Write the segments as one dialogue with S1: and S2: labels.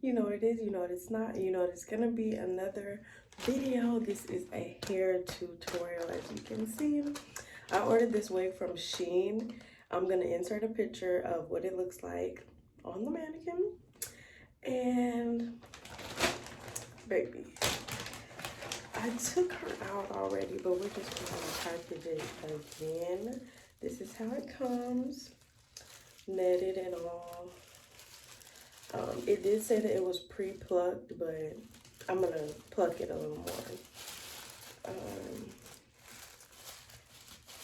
S1: You know what it is, you know what it's not, you know what it's gonna be another video. This is a hair tutorial. As you can see, I ordered this wig from SHEIN. I'm gonna insert a picture of what it looks like on the mannequin. And baby, I took her out already, but we're just gonna package it again. This is how it comes, netted and all. It did say that it was pre-plucked, but I'm gonna pluck it a little more.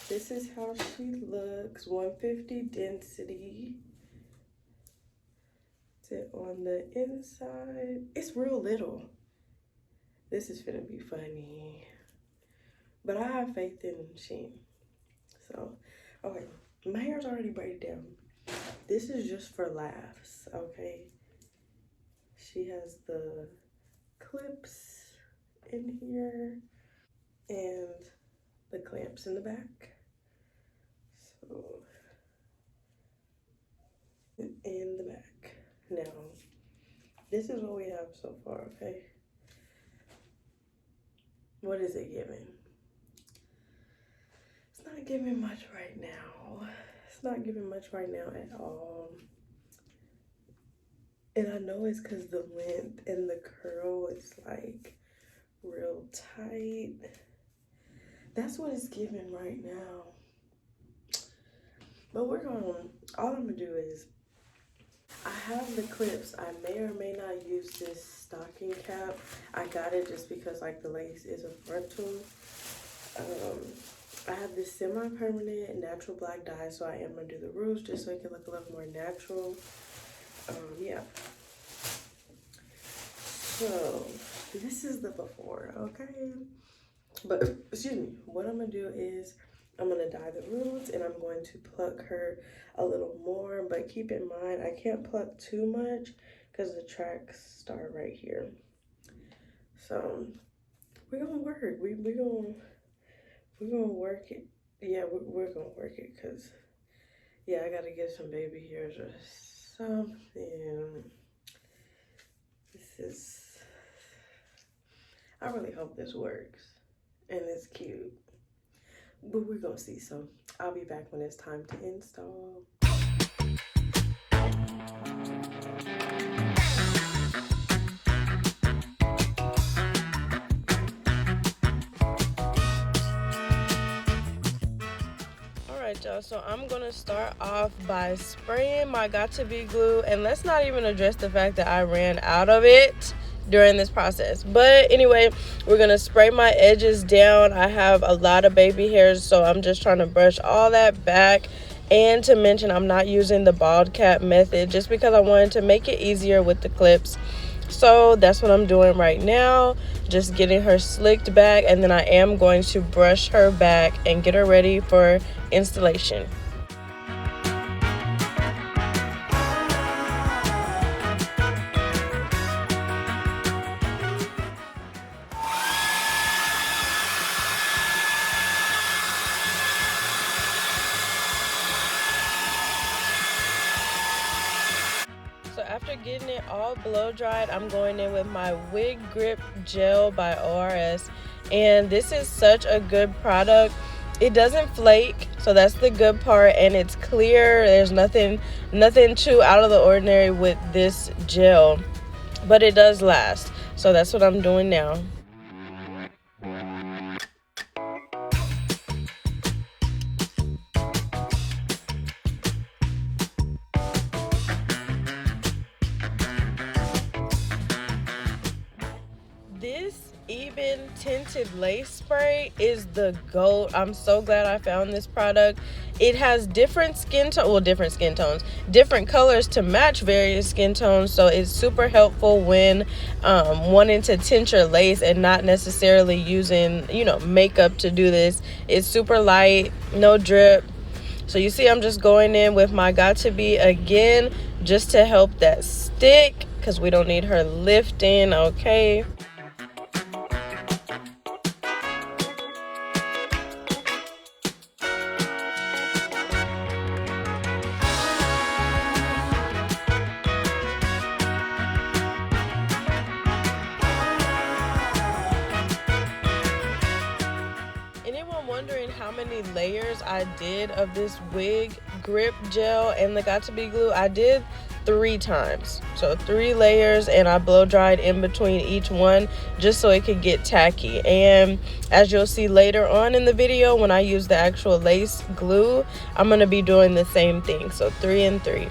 S1: This is how she looks. 150 density. Sit on the inside. It's real little. This is gonna be funny, but I have faith in SHEIN. So, okay, my hair's already braided down. This is just for laughs, okay? She has the clips in here and the clamps in the back. So, in the back. Now, this is what we have so far, okay? What is it giving? It's not giving much right now. It's not giving much right now at all. And I know it's because the length and the curl is like real tight. That's what it's giving right now. But all I'm gonna do is, I have the clips. I may or may not use this stocking cap. I got it just because like the lace is a frontal. I have this semi-permanent natural black dye, so I am gonna do the roots just so it can look a little more natural. Yeah. So this is the before, okay? But excuse me, what I'm gonna do is I'm gonna dye the roots and I'm going to pluck her a little more, but keep in mind I can't pluck too much because the tracks start right here. So we're gonna work. We're gonna work it. Yeah, we're gonna work it because yeah, I gotta get some baby hairs or something. I really hope this works and it's cute, but we're gonna see. So I'll be back when it's time to install. Alright y'all, so I'm gonna start off by spraying my Got2b glue, and let's not even address the fact that I ran out of it during this process. But anyway, we're gonna spray my edges down. I have a lot of baby hairs, so I'm just trying to brush all that back. And to mention, I'm not using the bald cap method just because I wanted to make it easier with the clips. So that's what I'm doing right now, just getting her slicked back, and then I am going to brush her back and get her ready for installation. So after getting it all blow dried, I'm going in with my Wig Grip Gel by ORS, and this is such a good product. It doesn't flake, so that's the good part, and it's clear. There's nothing too out of the ordinary with this gel, but it does last. So that's what I'm doing now. This Even tinted lace spray is the GOAT. I'm so glad I found this product. It has different different colors to match various skin tones, so it's super helpful when wanting to tint your lace and not necessarily using, makeup to do this. It's super light, no drip. So you see, I'm just going in with my Got2b again just to help that stick, because we don't need her lifting, okay? many layers I did of this wig grip gel and the got to be glue. I did 3 times, so 3 layers, and I blow dried in between each one just so it could get tacky. And as you'll see later on in the video, when I use the actual lace glue, I'm going to be doing the same thing, so 3 and 3.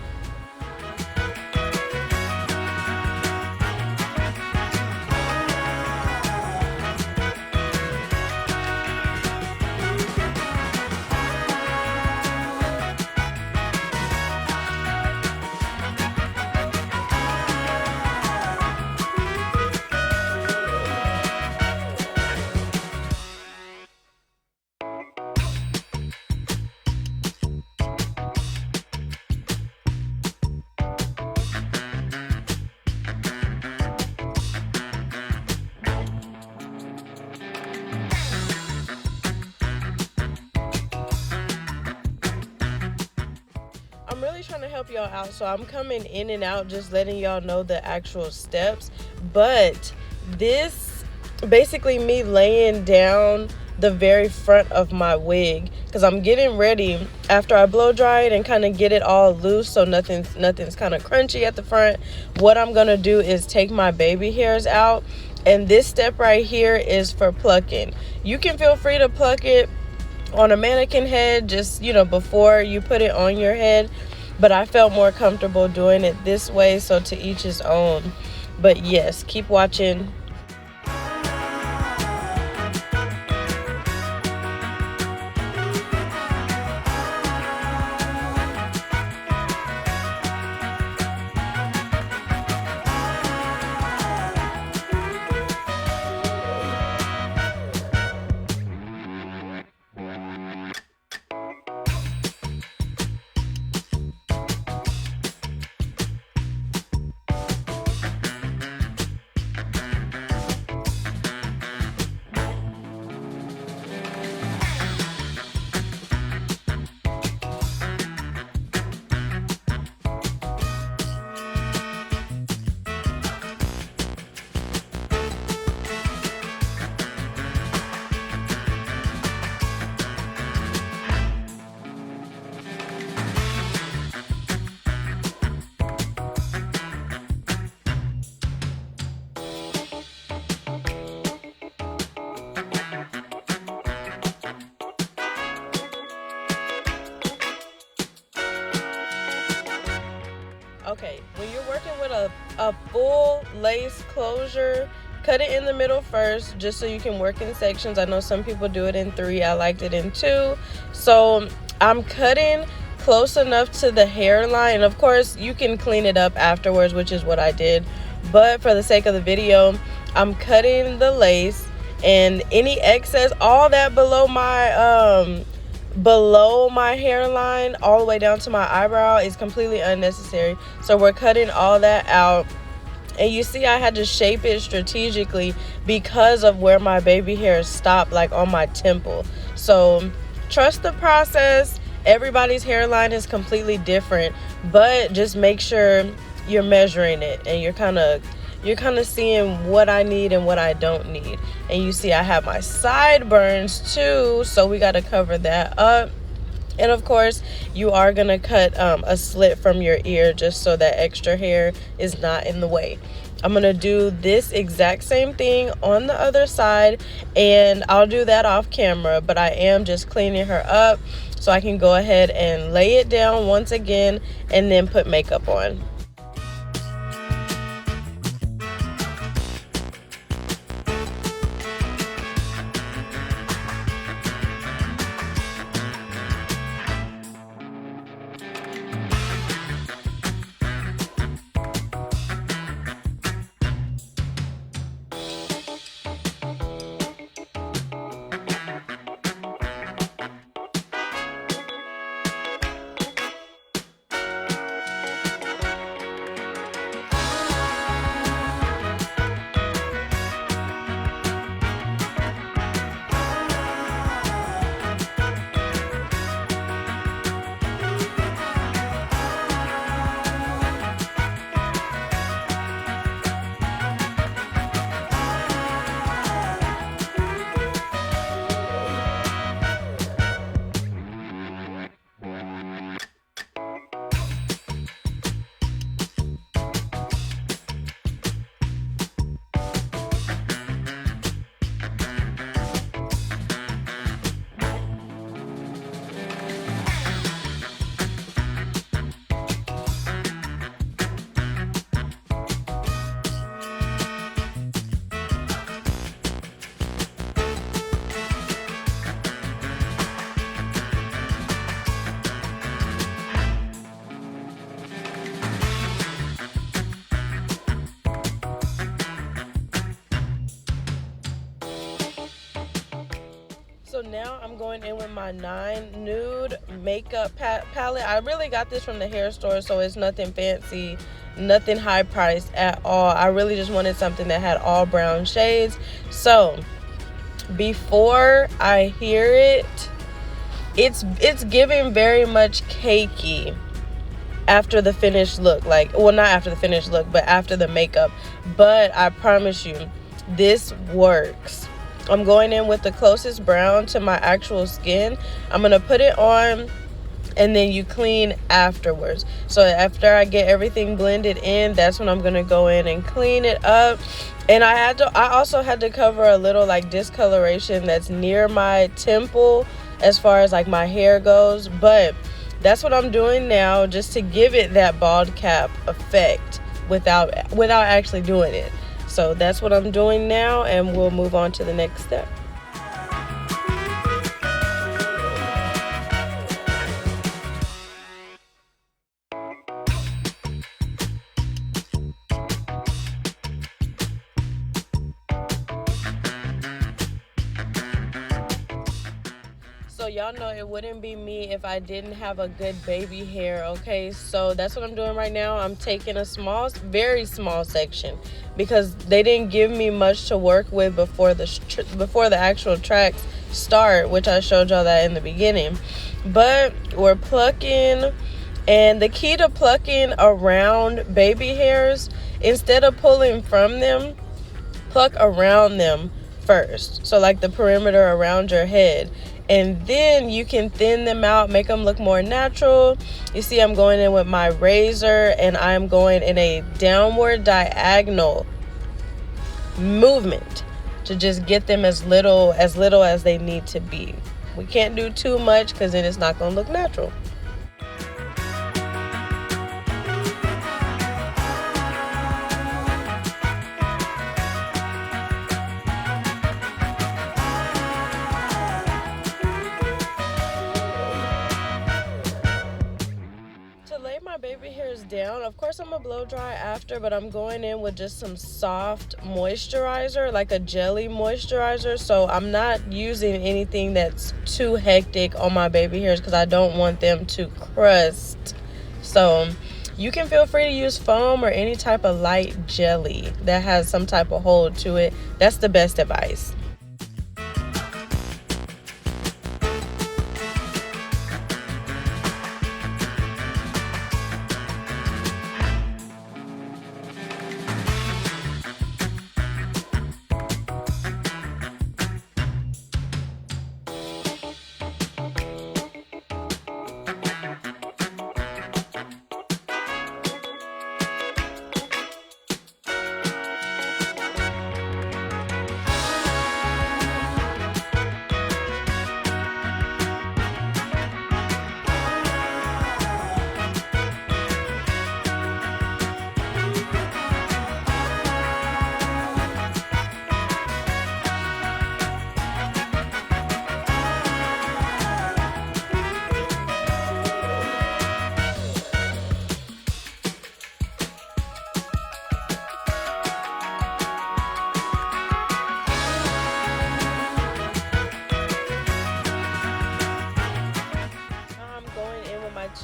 S1: I'm really trying to help y'all out, so I'm coming in and out just letting y'all know the actual steps. But this basically me laying down the very front of my wig because I'm getting ready after I blow dry it and kind of get it all loose so nothing's kind of crunchy at the front. What I'm gonna do is take my baby hairs out, and this step right here is for plucking. You can feel free to pluck it on a mannequin head, just, you know, before you put it on your head, but I felt more comfortable doing it this way, so to each his own. But yes, keep watching. Okay, when you're working with a full lace closure, cut it in the middle first just so you can work in sections. I know some people do it in 3. I liked it in 2. So I'm cutting close enough to the hairline, and of course you can clean it up afterwards, which is what I did. But for the sake of the video, I'm cutting the lace, and any excess, all that below my hairline all the way down to my eyebrow is completely unnecessary. So we're cutting all that out, and you see I had to shape it strategically because of where my baby hairs stop, like on my temple. So trust the process. Everybody's hairline is completely different, but just make sure you're measuring it and you're kind of seeing what I need and what I don't need. And you see I have my sideburns too, so we got to cover that up. And of course you are going to cut a slit from your ear just so that extra hair is not in the way. I'm going to do this exact same thing on the other side, and I'll do that off camera, but I am just cleaning her up so I can go ahead and lay it down once again and then put makeup on. now I'm going in with my 9 Nude Makeup Palette. I really got this from the hair store, so it's nothing fancy, nothing high priced at all. I really just wanted something that had all brown shades. So before I hear it, it's giving very much cakey after the finished look. Like, well, not after the finished look, but after the makeup. But I promise you, this works. I'm going in with the closest brown to my actual skin. I'm going to put it on, and then you clean afterwards. So after I get everything blended in, that's when I'm going to go in and clean it up. And I also had to cover a little like discoloration that's near my temple as far as like my hair goes. But that's what I'm doing now, just to give it that bald cap effect without actually doing it. So that's what I'm doing now, and we'll move on to the next step. So y'all know it wouldn't be me if I didn't have a good baby hair, okay? So that's what I'm doing right now. I'm taking a very small section, because they didn't give me much to work with before the actual tracks start, which I showed y'all that in the beginning. But we're plucking, and the key to plucking around baby hairs, instead of pulling from them, pluck around them first. So like the perimeter around your head. And then you can thin them out, make them look more natural. You see, I'm going in with my razor, and I'm going in a downward diagonal movement to just get them as little as they need to be. We can't do too much, because then it's not going to look natural. Baby hairs down, of course I'm gonna blow dry after, but I'm going in with just some soft moisturizer, like a jelly moisturizer. So I'm not using anything that's too hectic on my baby hairs, because I don't want them to crust. So you can feel free to use foam or any type of light jelly that has some type of hold to it. That's the best advice.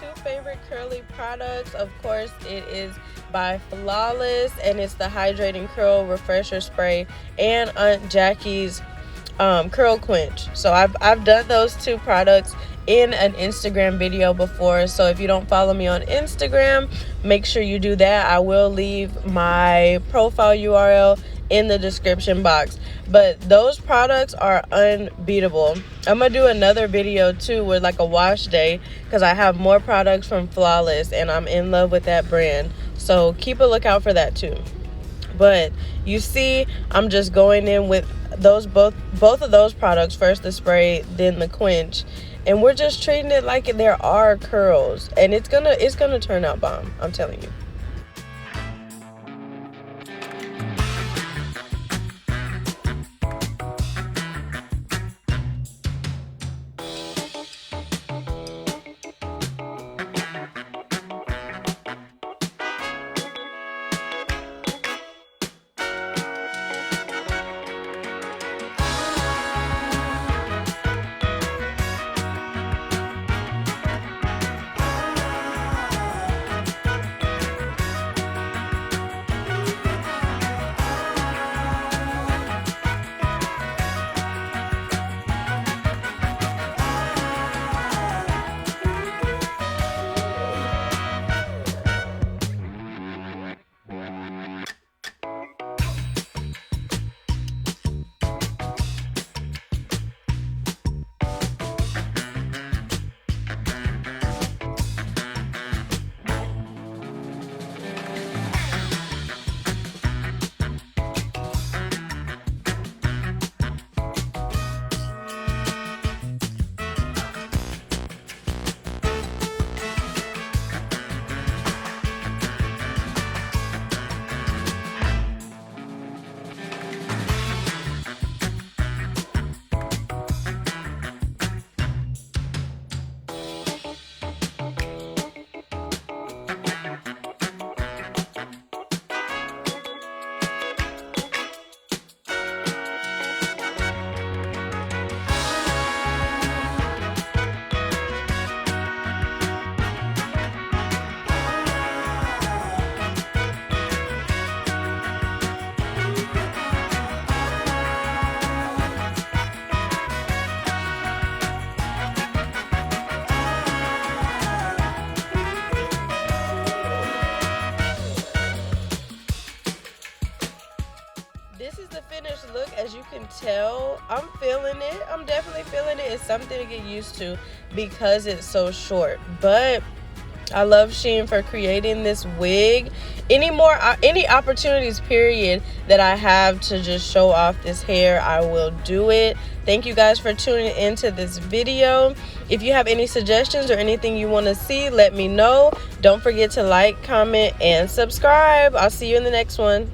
S1: Two favorite curly products. Of course, it is by Flawless, and it's the Hydrating Curl Refresher Spray and Aunt Jackie's Curl Quench. So I've done those two products in an Instagram video before. So if you don't follow me on Instagram, make sure you do that. I will leave my profile URL in the description box. But those products are unbeatable. I'm gonna do another video too with like a wash day, because I have more products from Flawless and I'm in love with that brand. So keep a lookout for that too. But you see, I'm just going in with those both of those products, first the spray, then the quench, and we're just treating it like there are curls, and it's gonna turn out bomb, I'm telling you. finished look. As you can tell, I'm feeling it. I'm definitely feeling it. It's something to get used to because it's so short, but I love SHEIN for creating this wig. Any opportunities period that I have to just show off this hair, I will do it. Thank you guys for tuning into this video. If you have any suggestions or anything you want to see, let me know. Don't forget to like, comment, and subscribe. I'll see you in the next one.